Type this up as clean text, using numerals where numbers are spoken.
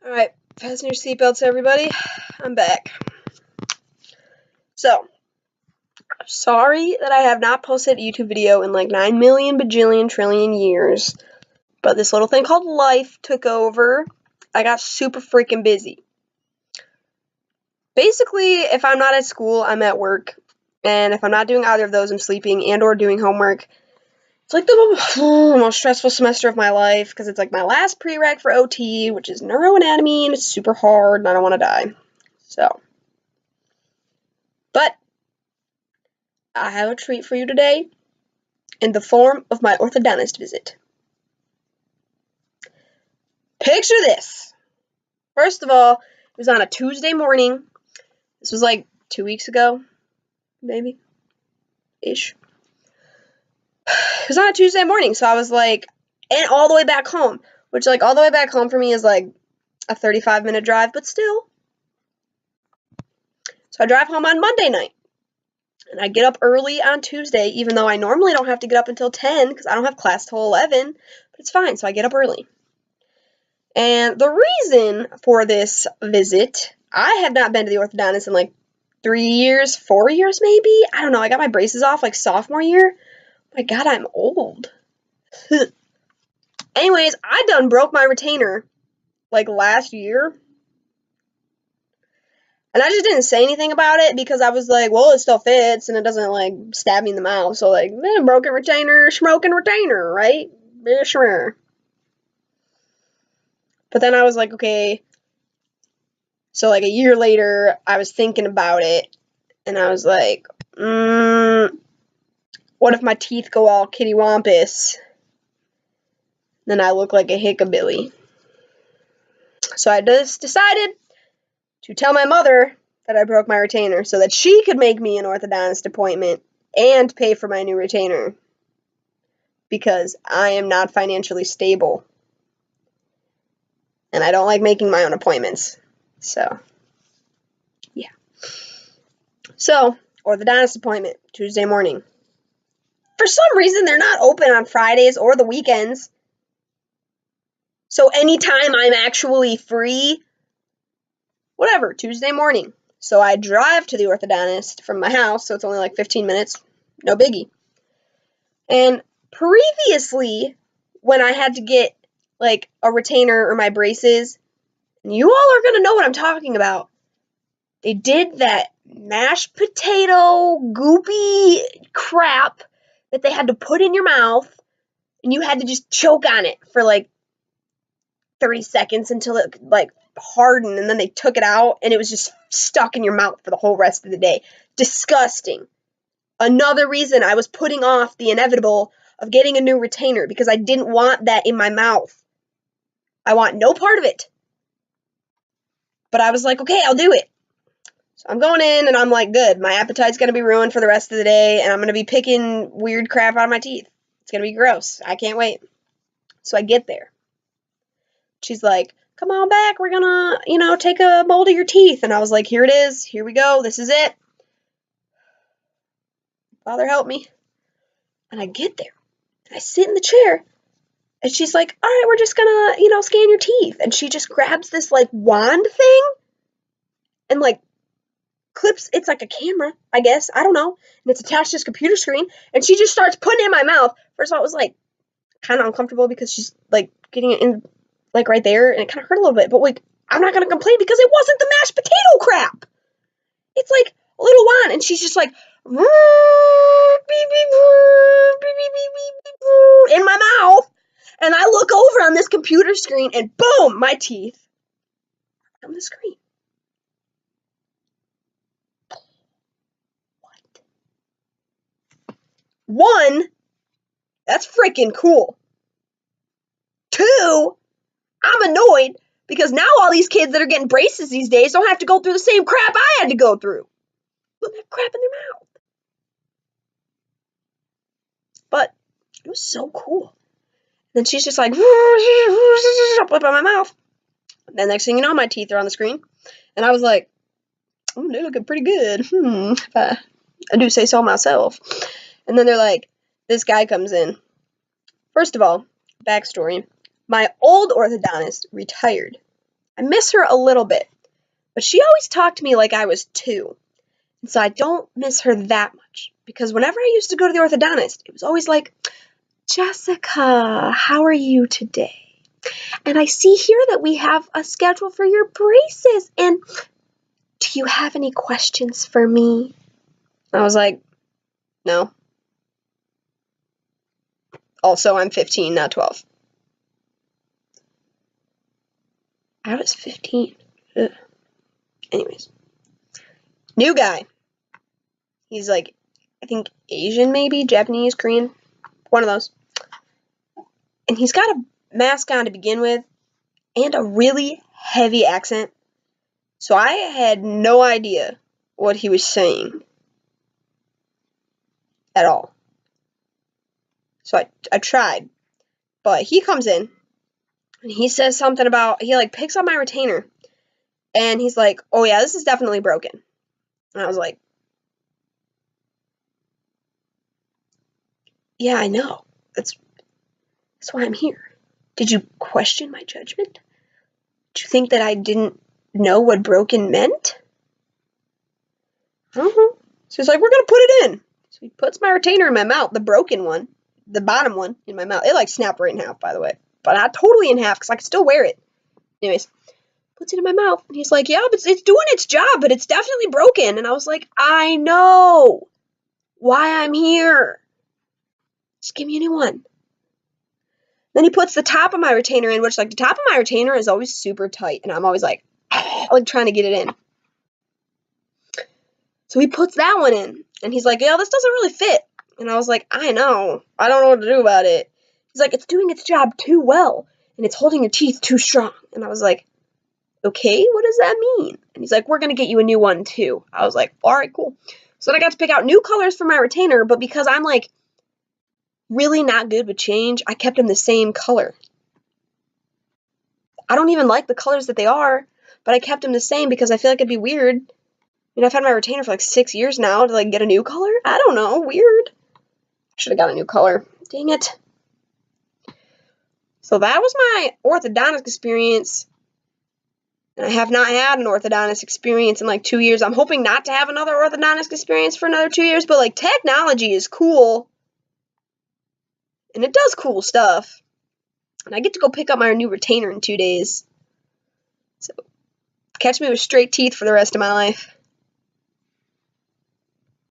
Alright, fasten your seatbelts, everybody. I'm back. So, sorry that I have not posted a YouTube video in like 9 million bajillion trillion years, but this little thing called life took over. I got super freaking busy. Basically, if I'm not at school, I'm at work, and if I'm not doing either of those, I'm sleeping and or doing homework. It's like the most stressful semester of my life, because it's like my last prereq for OT, which is neuroanatomy, and it's super hard, and I don't want to die. So, but I have a treat for you today in the form of my orthodontist visit. Picture this. First of all, it was on a Tuesday morning. This was like 2 weeks ago, maybe, ish. It was on a Tuesday morning, so I was like, and all the way back home, which like all the way back home for me is like a 35-minute drive, but still. So I drive home on Monday night. And I get up early on Tuesday, even though I normally don't have to get up until 10 because I don't have class till 11, but it's fine, so I get up early. And the reason for this visit, I have not been to the orthodontist in like 3 years, 4 years maybe? I don't know, I got my braces off like sophomore year. Oh my god, I'm old. Anyways, I done broke my retainer like last year. And I just didn't say anything about it because I was like, well, it still fits and it doesn't, like, stab me in the mouth. So, like, broken retainer, smoking retainer, right? Sure. But then I was like, okay. So, like, a year later, I was thinking about it. And I was like, what if my teeth go all kittywampus? Then I look like a hickabilly. So I just decided to tell my mother that I broke my retainer so that she could make me an orthodontist appointment and pay for my new retainer. Because I am not financially stable. And I don't like making my own appointments. So, yeah. So, orthodontist appointment, Tuesday morning. For some reason, they're not open on Fridays or the weekends. So, anytime I'm actually free, whatever, Tuesday morning. So, I drive to the orthodontist from my house, so it's only like 15 minutes. No biggie. And previously, when I had to get like a retainer or my braces, and you all are going to know what I'm talking about. They did that mashed potato goopy crap that they had to put in your mouth, and you had to just choke on it for like 30 seconds until it like hardened, and then they took it out, and it was just stuck in your mouth for the whole rest of the day. Disgusting. Another reason I was putting off the inevitable of getting a new retainer, because I didn't want that in my mouth. I want no part of it. But I was like, okay, I'll do it. So I'm going in, and I'm like, good. My appetite's going to be ruined for the rest of the day, and I'm going to be picking weird crap out of my teeth. It's going to be gross. I can't wait. So I get there. She's like, come on back. We're going to, take a mold of your teeth. And I was like, here it is. Here we go. This is it. Father, help me. And I get there. I sit in the chair. And she's like, all right, we're just going to, scan your teeth. And she just grabs this, like, wand thing and, like, clips, it's like a camera, I guess, I don't know, and it's attached to this computer screen, and she just starts putting it in my mouth. First of all, it was, like, kind of uncomfortable because she's, like, getting it in, like, right there, and it kind of hurt a little bit, but, like, I'm not going to complain because it wasn't the mashed potato crap. It's, like, a little wand, and she's just, like, in my mouth, and I look over on this computer screen, and boom, my teeth on the screen. One, that's freaking cool. Two, I'm annoyed because now all these kids that are getting braces these days don't have to go through the same crap I had to go through. Put that crap in their mouth. But it was so cool. Then she's just like, whip out my mouth. Then next thing you know, my teeth are on the screen. And I was like, oh, they're looking pretty good. I do say so myself. And then they're like, this guy comes in. First of all, backstory. My old orthodontist retired. I miss her a little bit, but she always talked to me like I was 2. And so I don't miss her that much, because whenever I used to go to the orthodontist, it was always like, Jessica, how are you today? And I see here that we have a schedule for your braces, and do you have any questions for me? I was like, no. Also, I'm 15, not 12. I was 15. Ugh. Anyways. New guy. He's like, I think Asian maybe, Japanese, Korean, one of those. And he's got a mask on to begin with, and a really heavy accent. So I had no idea what he was saying at all. So I tried. But he comes in, and he says something about, he like picks up my retainer, and he's like, oh yeah, this is definitely broken. And I was like, yeah, I know. That's why I'm here. Did you question my judgment? Did you think that I didn't know what broken meant? So he's like, we're gonna put it in. So he puts my retainer in my mouth, the broken one, the bottom one in my mouth. It like snapped right in half, by the way, but not totally in half because I could still wear it. Anyways, puts it in my mouth, and he's like, yeah, but it's doing its job, but it's definitely broken. And I was like, I know why I'm here. Just give me a new one. Then he puts the top of my retainer in, which, like, the top of my retainer is always super tight, and I'm always like trying to get it in. So he puts that one in, and he's like, yeah, this doesn't really fit. And I was like, I know. I don't know what to do about it. He's like, it's doing its job too well, and it's holding your teeth too strong. And I was like, okay, what does that mean? And he's like, we're going to get you a new one, too. I was like, all right, cool. So then I got to pick out new colors for my retainer, but because I'm, like, really not good with change, I kept them the same color. I don't even like the colors that they are, but I kept them the same because I feel like it'd be weird. I mean, I've had my retainer for like 6 years now to like get a new color. I don't know, weird. Should have got a new color. Dang it. So that was my orthodontist experience. And I have not had an orthodontist experience in like 2 years. I'm hoping not to have another orthodontist experience for another 2 years, but like technology is cool. And it does cool stuff. And I get to go pick up my new retainer in 2 days. So catch me with straight teeth for the rest of my life.